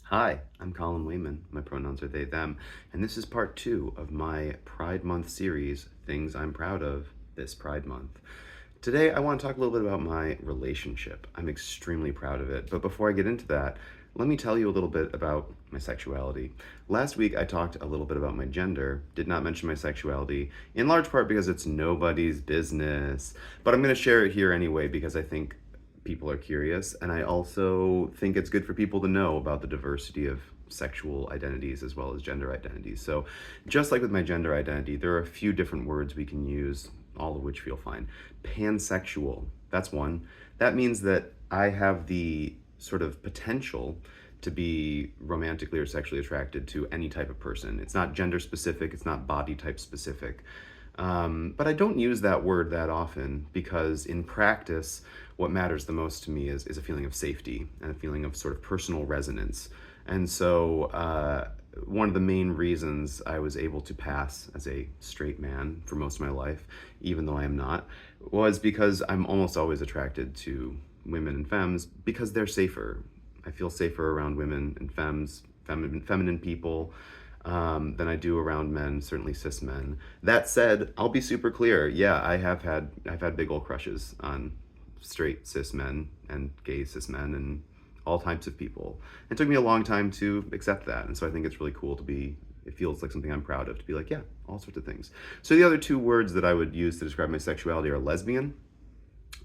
Hi, I'm Colin Wayman. My pronouns are they, them, and this is part two of my Pride Month series, Things I'm Proud of this Pride Month. Today, I want to talk a little bit about my relationship. I'm extremely proud of it, but before I get into that, let me tell you a little bit about my sexuality. Last week, I talked a little bit about my gender, did not mention my sexuality, in large part because it's nobody's business, but I'm going to share it here anyway because I think people are curious, and I also think it's good for people to know about the diversity of sexual identities as well as gender identities. So, just like with my gender identity, there are a few different words we can use, all of which feel fine. Pansexual, that's one. That means that I have the sort of potential to be romantically or sexually attracted to any type of person. It's not gender specific, it's not body type specific. But I don't use that word that often because in practice, what matters the most to me is a feeling of safety and a feeling of sort of personal resonance. And so, one of the main reasons I was able to pass as a straight man for most of my life, even though I am not, was because I'm almost always attracted to women and femmes because they're safer. I feel safer around women and femmes, feminine people, than I do around men, certainly cis men. That said, I'll be super clear. Yeah, I've had big old crushes on straight cis men and gay cis men and all types of people. It took me a long time to accept that, and so I think it's really cool to be. It feels like something I'm proud of to be like, yeah, all sorts of things. So the other two words that I would use to describe my sexuality are lesbian.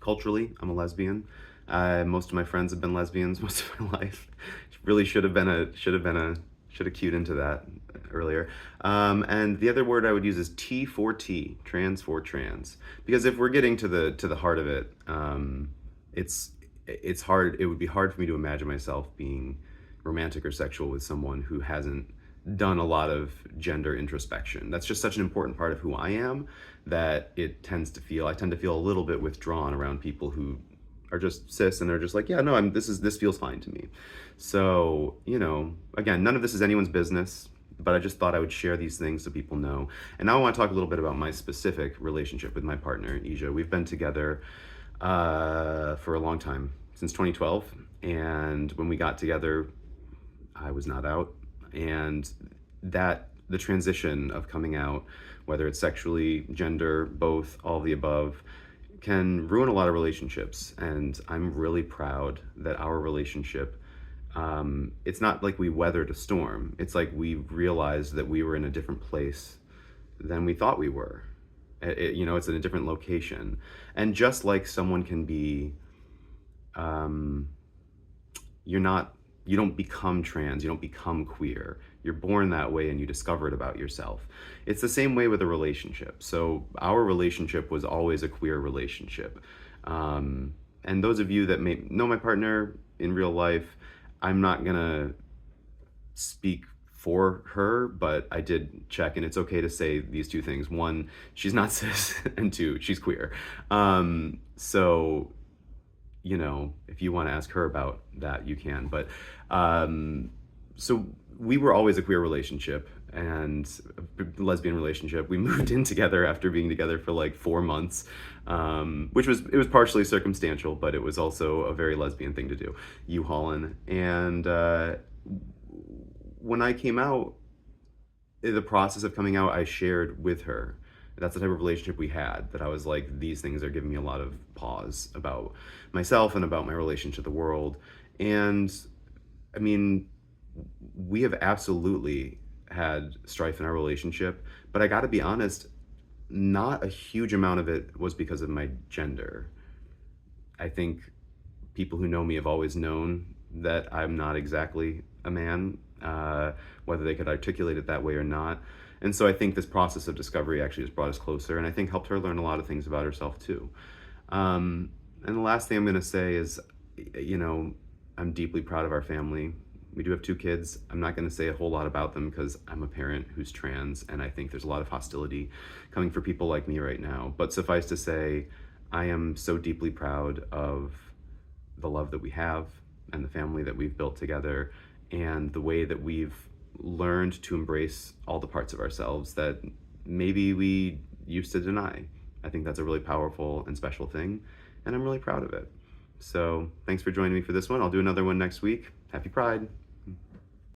Culturally, I'm a lesbian. Most of my friends have been lesbians most of my life. Really should have cued into that earlier. And the other word I would use is T for T, trans for trans, because if we're getting to the heart of it, it's hard. It would be hard for me to imagine myself being romantic or sexual with someone who hasn't done a lot of gender introspection. That's just such an important part of who I am that I tend to feel a little bit withdrawn around people who are just cis and they're just like, yeah, no, this feels fine to me. So, again, none of this is anyone's business, but I just thought I would share these things so people know. And now I want to talk a little bit about my specific relationship with my partner, Ija. We've been together for a long time, since 2012. And when we got together, I was not out. And the transition of coming out, whether it's sexually, gender, both, all of the above, can ruin a lot of relationships. And I'm really proud that our relationship, it's not like we weathered a storm. It's like we realized that we were in a different place than we thought we were. It's in a different location. And just like someone can be, um, you don't become trans, you don't become queer. You're born that way and you discover it about yourself. It's the same way with a relationship. So our relationship was always a queer relationship. And those of you that may know my partner in real life, I'm not gonna speak for her, but I did check, and it's okay to say these two things. One, she's not cis, and two, she's queer. So if you want to ask her about that, you can. But so we were always a queer relationship and a lesbian relationship. We moved in together after being together for like 4 months, which was partially circumstantial, but it was also a very lesbian thing to do. U-hauling. And when I came out, in the process of coming out, I shared with her. That's the type of relationship we had, that I was like, these things are giving me a lot of pause about myself and about my relationship to the world. And I mean, we have absolutely had strife in our relationship, but I gotta be honest, not a huge amount of it was because of my gender. I think people who know me have always known that I'm not exactly a man, whether they could articulate it that way or not. And so I think this process of discovery actually just brought us closer, and I think helped her learn a lot of things about herself too. And the last thing I'm going to say is, I'm deeply proud of our family. We do have 2 kids. I'm not going to say a whole lot about them because I'm a parent who's trans, and I think there's a lot of hostility coming for people like me right now. But suffice to say, I am so deeply proud of the love that we have and the family that we've built together and the way that we've learned to embrace all the parts of ourselves that maybe we used to deny. I think that's a really powerful and special thing, and I'm really proud of it. So thanks for joining me for this one. I'll do another one next week. Happy Pride.